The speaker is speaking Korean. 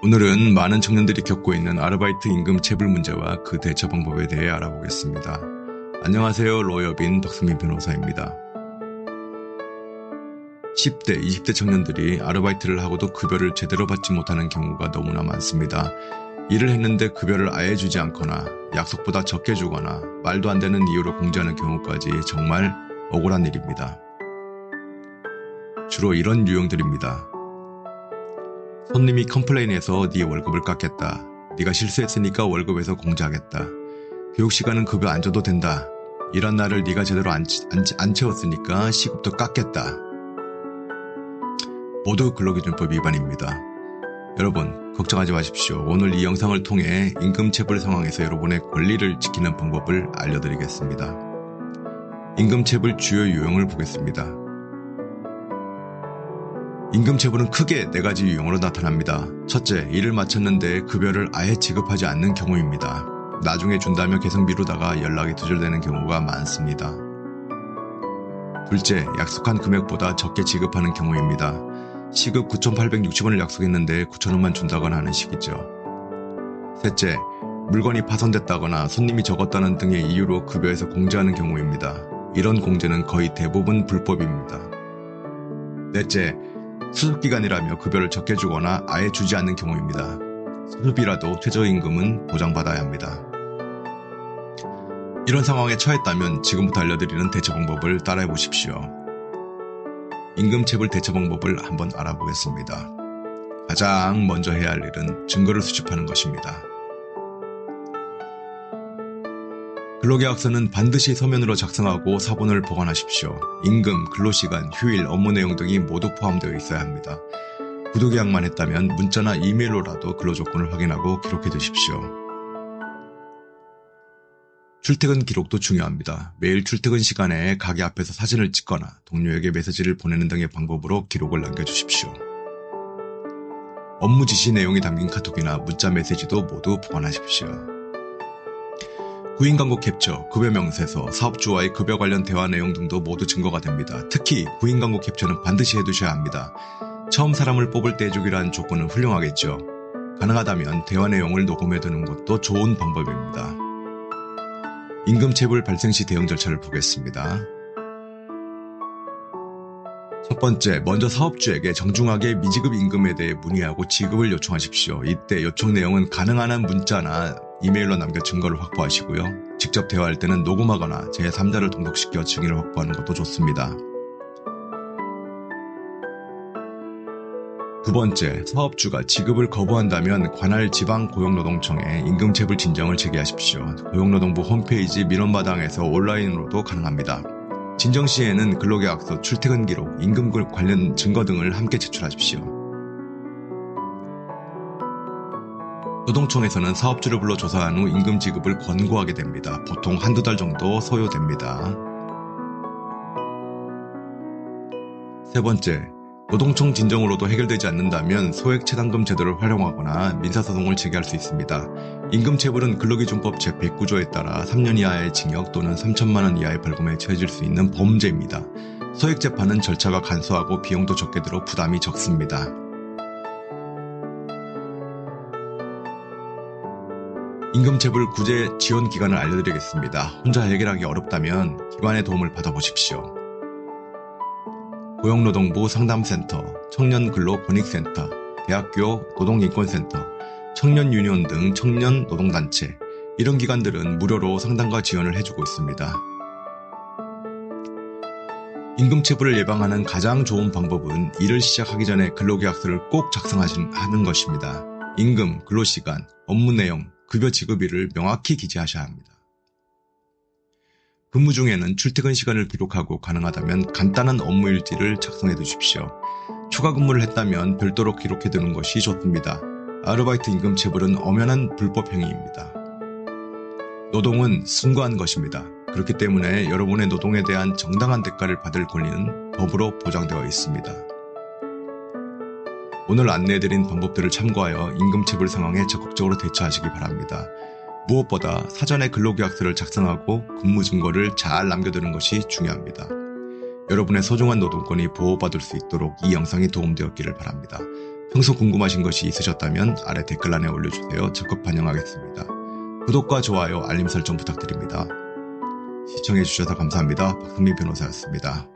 오늘은 많은 청년들이 겪고 있는 아르바이트 임금 체불 문제와 그 대처 방법에 대해 알아보겠습니다. 안녕하세요. 로여빈 덕수민 변호사입니다. 10대, 20대 청년들이 아르바이트를 하고도 급여를 제대로 받지 못하는 경우가 너무나 많습니다. 일을 했는데 급여를 아예 주지 않거나 약속보다 적게 주거나 말도 안 되는 이유로 공지하는 경우까지 정말 억울한 일입니다. 주로 이런 유형들입니다. 손님이 컴플레인해서 네 월급을 깎겠다. 네가 실수했으니까 월급에서 공제하겠다. 교육시간은 급여 안 줘도 된다. 일한 날을 네가 제대로 안 채웠으니까 시급도 깎겠다. 모두 근로기준법 위반입니다. 여러분 걱정하지 마십시오. 오늘 이 영상을 통해 임금체불 상황에서 여러분의 권리를 지키는 방법을 알려드리겠습니다. 임금체불 주요 유형을 보겠습니다. 임금체불은 크게 4가지 유형으로 나타납니다. 첫째, 일을 마쳤는데 급여를 아예 지급하지 않는 경우입니다. 나중에 준다며 계속 미루다가 연락이 두절되는 경우가 많습니다. 둘째, 약속한 금액보다 적게 지급하는 경우입니다. 시급 9,860원을 약속했는데 9,000원만 준다거나 하는 식이죠. 셋째, 물건이 파손됐다거나 손님이 적었다는 등의 이유로 급여에서 공제하는 경우입니다. 이런 공제는 거의 대부분 불법입니다. 넷째, 수습기간이라며 급여를 적게 주거나 아예 주지 않는 경우입니다. 수습이라도 최저임금은 보장받아야 합니다. 이런 상황에 처했다면 지금부터 알려드리는 대처 방법을 따라해 보십시오. 임금체불 대처 방법을 한번 알아보겠습니다. 가장 먼저 해야 할 일은 증거를 수집하는 것입니다. 근로계약서는 반드시 서면으로 작성하고 사본을 보관하십시오. 임금, 근로시간, 휴일, 업무 내용 등이 모두 포함되어 있어야 합니다. 구두계약만 했다면 문자나 이메일로라도 근로조건을 확인하고 기록해 두십시오. 출퇴근 기록도 중요합니다. 매일 출퇴근 시간에 가게 앞에서 사진을 찍거나 동료에게 메시지를 보내는 등의 방법으로 기록을 남겨주십시오. 업무 지시 내용이 담긴 카톡이나 문자 메시지도 모두 보관하십시오. 구인광고 캡처, 급여 명세서, 사업주와의 급여 관련 대화 내용 등도 모두 증거가 됩니다. 특히 구인광고 캡처는 반드시 해두셔야 합니다. 처음 사람을 뽑을 때 해주기란 조건은 훌륭하겠죠. 가능하다면 대화 내용을 녹음해두는 것도 좋은 방법입니다. 임금체불 발생 시 대응 절차를 보겠습니다. 첫 번째, 먼저 사업주에게 정중하게 미지급 임금에 대해 문의하고 지급을 요청하십시오. 이때 요청 내용은 가능한 한 문자나 이메일로 남겨 증거를 확보하시고요. 직접 대화할 때는 녹음하거나 제3자를 동독시켜 증인을 확보하는 것도 좋습니다. 두 번째, 사업주가 지급을 거부한다면 관할 지방고용노동청에 임금체불 진정을 제기하십시오. 고용노동부 홈페이지 민원마당에서 온라인으로도 가능합니다. 진정 시에는 근로계약서, 출퇴근 기록, 임금 관련 증거 등을 함께 제출하십시오. 노동청에서는 사업주를 불러 조사한 후 임금 지급을 권고하게 됩니다. 보통 한두 달 정도 소요됩니다. 세 번째, 노동청 진정으로도 해결되지 않는다면 소액체당금 제도를 활용하거나 민사소송을 제기할 수 있습니다. 임금체불은 근로기준법 제109조에 따라 3년 이하의 징역 또는 3천만 원 이하의 벌금에 처해질 수 있는 범죄입니다. 소액재판은 절차가 간소하고 비용도 적게 들어 부담이 적습니다. 임금체불 구제 지원 기관을 알려드리겠습니다. 혼자 해결하기 어렵다면 기관의 도움을 받아보십시오. 고용노동부 상담센터, 청년근로권익센터, 대학교 노동인권센터, 청년유니온 등 청년노동단체, 이런 기관들은 무료로 상담과 지원을 해주고 있습니다. 임금체불을 예방하는 가장 좋은 방법은 일을 시작하기 전에 근로계약서를 꼭 작성하는 것입니다. 임금, 근로시간, 업무 내용, 급여 지급일을 명확히 기재하셔야 합니다. 근무 중에는 출퇴근 시간을 기록하고 가능하다면 간단한 업무 일지를 작성해 두십시오. 추가 근무를 했다면 별도로 기록해 두는 것이 좋습니다. 아르바이트 임금체불은 엄연한 불법 행위입니다. 노동은 숭고한 것입니다. 그렇기 때문에 여러분의 노동에 대한 정당한 대가를 받을 권리는 법으로 보장되어 있습니다. 오늘 안내해드린 방법들을 참고하여 임금체불 상황에 적극적으로 대처하시기 바랍니다. 무엇보다 사전에 근로계약서를 작성하고 근무 증거를 잘 남겨두는 것이 중요합니다. 여러분의 소중한 노동권이 보호받을 수 있도록 이 영상이 도움되었기를 바랍니다. 평소 궁금하신 것이 있으셨다면 아래 댓글란에 올려주세요. 적극 반영하겠습니다. 구독과 좋아요, 알림 설정 부탁드립니다. 시청해주셔서 감사합니다. 박승민 변호사였습니다.